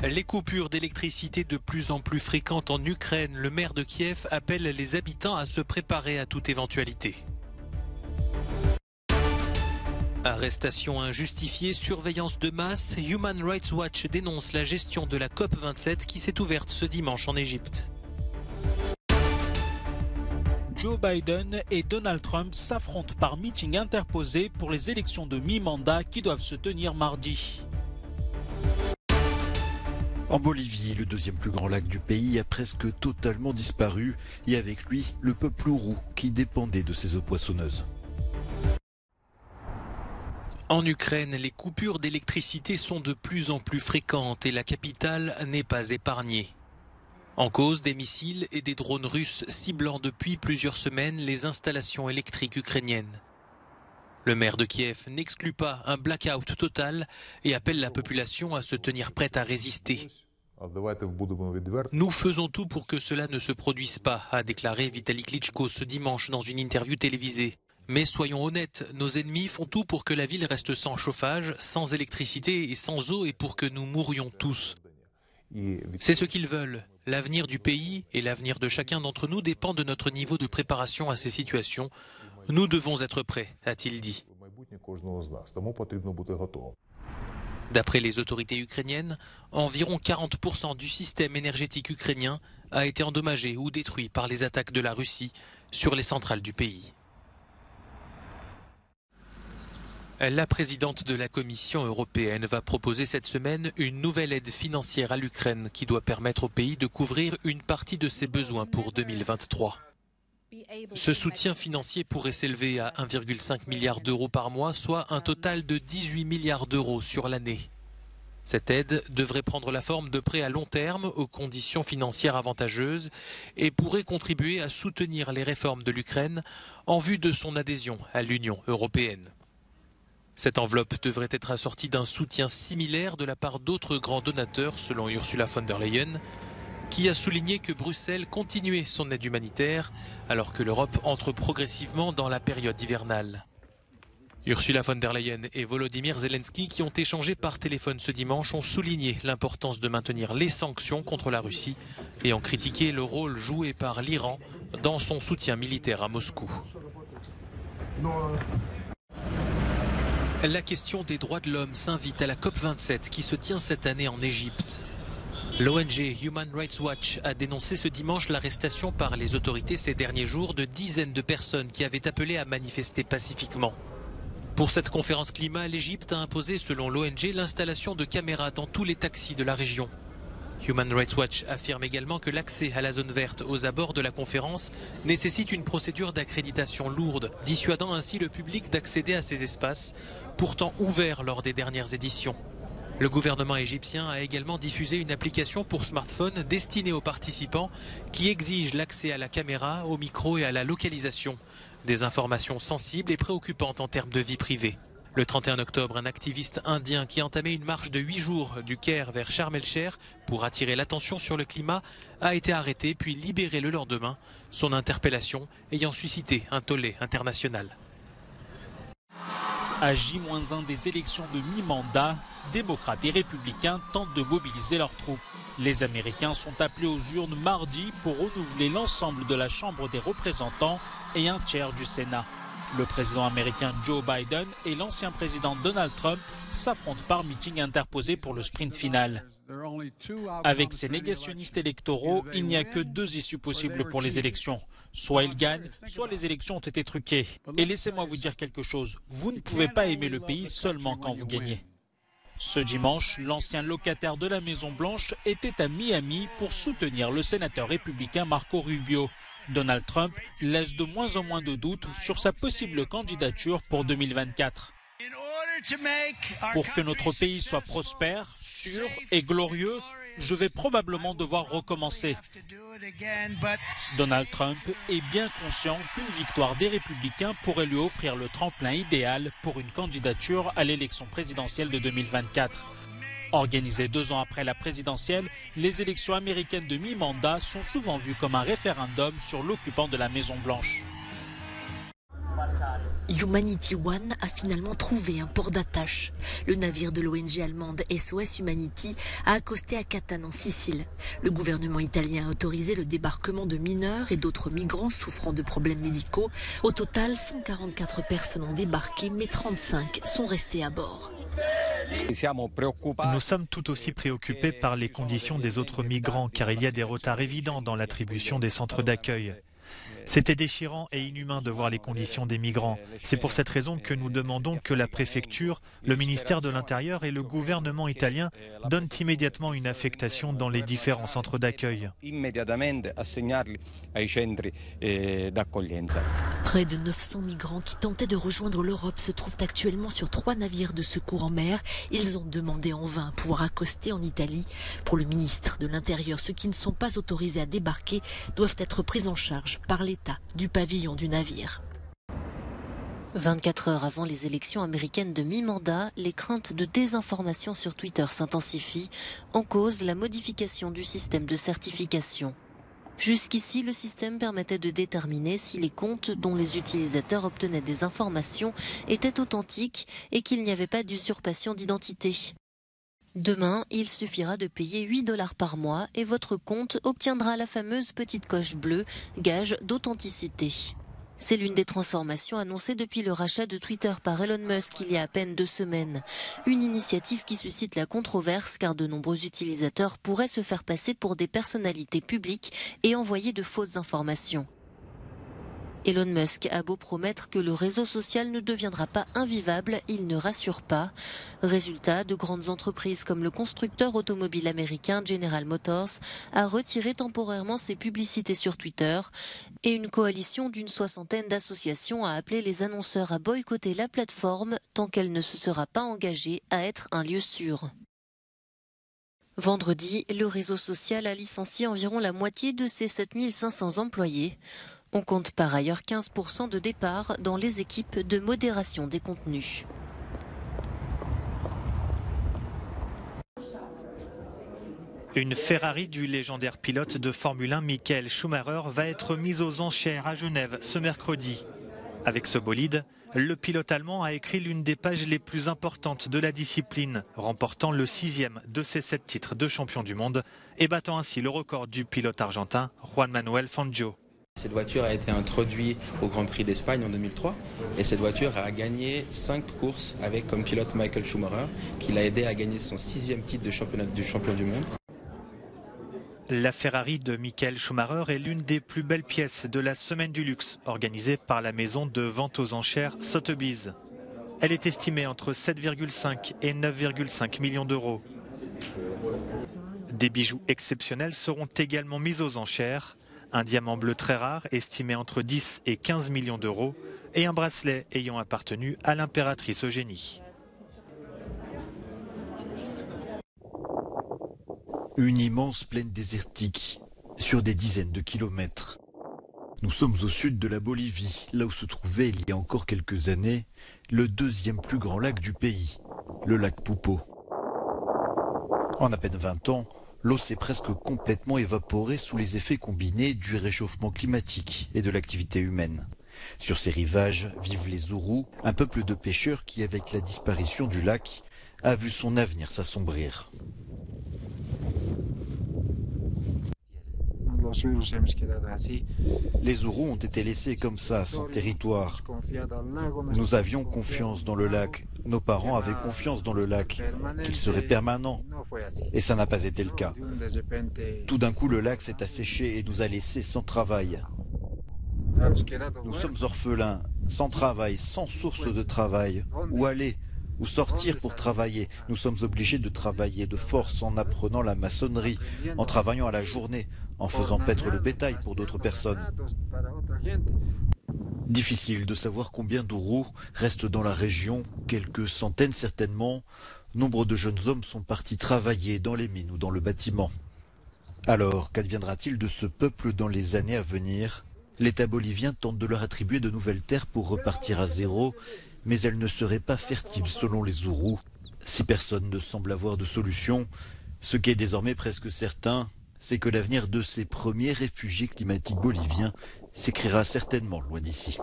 Les coupures d'électricité de plus en plus fréquentes en Ukraine. Le maire de Kiev appelle les habitants à se préparer à toute éventualité. Arrestation injustifiée, surveillance de masse. Human Rights Watch dénonce la gestion de la COP27 qui s'est ouverte ce dimanche en Égypte. Joe Biden et Donald Trump s'affrontent par meeting interposé pour les élections de mi-mandat qui doivent se tenir mardi. En Bolivie, le deuxième plus grand lac du pays a presque totalement disparu et avec lui, le peuple ourou qui dépendait de ces eaux poissonneuses. En Ukraine, les coupures d'électricité sont de plus en plus fréquentes et la capitale n'est pas épargnée. En cause, des missiles et des drones russes ciblant depuis plusieurs semaines les installations électriques ukrainiennes. Le maire de Kiev n'exclut pas un blackout total et appelle la population à se tenir prête à résister. Nous faisons tout pour que cela ne se produise pas, a déclaré Vitali Klitschko ce dimanche dans une interview télévisée. Mais soyons honnêtes, nos ennemis font tout pour que la ville reste sans chauffage, sans électricité et sans eau et pour que nous mourions tous. C'est ce qu'ils veulent. L'avenir du pays et l'avenir de chacun d'entre nous dépend de notre niveau de préparation à ces situations. Nous devons être prêts, a-t-il dit. D'après les autorités ukrainiennes, environ 40% du système énergétique ukrainien a été endommagé ou détruit par les attaques de la Russie sur les centrales du pays. La présidente de la Commission européenne va proposer cette semaine une nouvelle aide financière à l'Ukraine qui doit permettre au pays de couvrir une partie de ses besoins pour 2023. Ce soutien financier pourrait s'élever à 1,5 milliard d'euros par mois, soit un total de 18 milliards d'euros sur l'année. Cette aide devrait prendre la forme de prêts à long terme aux conditions financières avantageuses et pourrait contribuer à soutenir les réformes de l'Ukraine en vue de son adhésion à l'Union européenne. Cette enveloppe devrait être assortie d'un soutien similaire de la part d'autres grands donateurs, selon Ursula von der Leyen, qui a souligné que Bruxelles continuait son aide humanitaire alors que l'Europe entre progressivement dans la période hivernale. Ursula von der Leyen et Volodymyr Zelensky, qui ont échangé par téléphone ce dimanche, ont souligné l'importance de maintenir les sanctions contre la Russie et ont critiqué le rôle joué par l'Iran dans son soutien militaire à Moscou. La question des droits de l'homme s'invite à la COP27 qui se tient cette année en Égypte. L'ONG Human Rights Watch a dénoncé ce dimanche l'arrestation par les autorités ces derniers jours de dizaines de personnes qui avaient appelé à manifester pacifiquement. Pour cette conférence climat, l'Égypte a imposé, selon l'ONG, l'installation de caméras dans tous les taxis de la région. Human Rights Watch affirme également que l'accès à la zone verte aux abords de la conférence nécessite une procédure d'accréditation lourde, dissuadant ainsi le public d'accéder à ces espaces, pourtant ouverts lors des dernières éditions. Le gouvernement égyptien a également diffusé une application pour smartphone destinée aux participants qui exige l'accès à la caméra, au micro et à la localisation. Des informations sensibles et préoccupantes en termes de vie privée. Le 31 octobre, un activiste indien qui entamait une marche de 8 jours du Caire vers Sharm el-Sheikh pour attirer l'attention sur le climat a été arrêté puis libéré le lendemain, son interpellation ayant suscité un tollé international. À J-1 des élections de mi-mandat, démocrates et républicains tentent de mobiliser leurs troupes. Les Américains sont appelés aux urnes mardi pour renouveler l'ensemble de la Chambre des représentants et un tiers du Sénat. Le président américain Joe Biden et l'ancien président Donald Trump s'affrontent par meeting interposé pour le sprint final. Avec ces négationnistes électoraux, il n'y a que deux issues possibles pour les élections. Soit ils gagnent, soit les élections ont été truquées. Et laissez-moi vous dire quelque chose, vous ne pouvez pas aimer le pays seulement quand vous gagnez. Ce dimanche, l'ancien locataire de la Maison-Blanche était à Miami pour soutenir le sénateur républicain Marco Rubio. Donald Trump laisse de moins en moins de doutes sur sa possible candidature pour 2024. Pour que notre pays soit prospère, sûr et glorieux, je vais probablement devoir recommencer. Donald Trump est bien conscient qu'une victoire des Républicains pourrait lui offrir le tremplin idéal pour une candidature à l'élection présidentielle de 2024. Organisées 2 ans après la présidentielle, les élections américaines de mi-mandat sont souvent vues comme un référendum sur l'occupant de la Maison-Blanche. Humanity One a finalement trouvé un port d'attache. Le navire de l'ONG allemande SOS Humanity a accosté à Catane en Sicile. Le gouvernement italien a autorisé le débarquement de mineurs et d'autres migrants souffrant de problèmes médicaux. Au total, 144 personnes ont débarqué, mais 35 sont restées à bord. Nous sommes tout aussi préoccupés par les conditions des autres migrants, car il y a des retards évidents dans l'attribution des centres d'accueil. C'était déchirant et inhumain de voir les conditions des migrants. C'est pour cette raison que nous demandons que la préfecture, le ministère de l'Intérieur et le gouvernement italien donnent immédiatement une affectation dans les différents centres d'accueil. Près de 900 migrants qui tentaient de rejoindre l'Europe se trouvent actuellement sur 3 navires de secours en mer. Ils ont demandé en vain à pouvoir accoster en Italie. Pour le ministre de l'Intérieur, ceux qui ne sont pas autorisés à débarquer doivent être pris en charge par l'État du pavillon du navire. 24 heures avant les élections américaines de mi-mandat, les craintes de désinformation sur Twitter s'intensifient. En cause, la modification du système de certification. Jusqu'ici, le système permettait de déterminer si les comptes dont les utilisateurs obtenaient des informations étaient authentiques et qu'il n'y avait pas d'usurpation d'identité. Demain, il suffira de payer 8 $ par mois et votre compte obtiendra la fameuse petite coche bleue, gage d'authenticité. C'est l'une des transformations annoncées depuis le rachat de Twitter par Elon Musk il y a à peine 2 semaines. Une initiative qui suscite la controverse car de nombreux utilisateurs pourraient se faire passer pour des personnalités publiques et envoyer de fausses informations. Elon Musk a beau promettre que le réseau social ne deviendra pas invivable, il ne rassure pas. Résultat, de grandes entreprises comme le constructeur automobile américain General Motors a retiré temporairement ses publicités sur Twitter et une coalition d'une 60aine d'associations a appelé les annonceurs à boycotter la plateforme tant qu'elle ne se sera pas engagée à être un lieu sûr. Vendredi, le réseau social a licencié environ la moitié de ses 7500 employés. On compte par ailleurs 15% de départ dans les équipes de modération des contenus. Une Ferrari du légendaire pilote de Formule 1 Michael Schumacher va être mise aux enchères à Genève ce mercredi. Avec ce bolide, le pilote allemand a écrit l'une des pages les plus importantes de la discipline, remportant le 6e de ses 7 titres de champion du monde et battant ainsi le record du pilote argentin Juan Manuel Fangio. Cette voiture a été introduite au Grand Prix d'Espagne en 2003 et cette voiture a gagné 5 courses avec comme pilote Michael Schumacher qui l'a aidé à gagner son 6e titre de champion du monde. La Ferrari de Michael Schumacher est l'une des plus belles pièces de la Semaine du Luxe organisée par la maison de vente aux enchères Sotheby's. Elle est estimée entre 7,5 et 9,5 millions d'euros. Des bijoux exceptionnels seront également mis aux enchères. Un diamant bleu très rare estimé entre 10 et 15 millions d'euros et un bracelet ayant appartenu à l'impératrice Eugénie. Une immense plaine désertique sur des dizaines de kilomètres. Nous sommes au sud de la Bolivie, là où se trouvait il y a encore quelques années le 2e plus grand lac du pays, le lac Pupo. En à peine 20 ans, l'eau s'est presque complètement évaporée sous les effets combinés du réchauffement climatique et de l'activité humaine. Sur ces rivages vivent les Zurus, un peuple de pêcheurs qui, avec la disparition du lac, a vu son avenir s'assombrir. Les Zurus ont été laissés comme ça, sans territoire. Nous avions confiance dans le lac. Nos parents avaient confiance dans le lac, qu'il serait permanent. Et ça n'a pas été le cas. Tout d'un coup, le lac s'est asséché et nous a laissés sans travail. Nous sommes orphelins, sans travail, sans source de travail. Où aller ? Où sortir pour travailler? Nous sommes obligés de travailler de force en apprenant la maçonnerie, en travaillant à la journée, en faisant paître le bétail pour d'autres personnes. Difficile de savoir combien d'Ourous restent dans la région, quelques centaines certainement. Nombre de jeunes hommes sont partis travailler dans les mines ou dans le bâtiment. Alors, qu'adviendra-t-il de ce peuple dans les années à venir? L'État bolivien tente de leur attribuer de nouvelles terres pour repartir à zéro, mais elles ne seraient pas fertiles selon les Zurus. Si personne ne semble avoir de solution, ce qui est désormais presque certain, c'est que l'avenir de ces premiers réfugiés climatiques boliviens s'écrira certainement loin d'ici.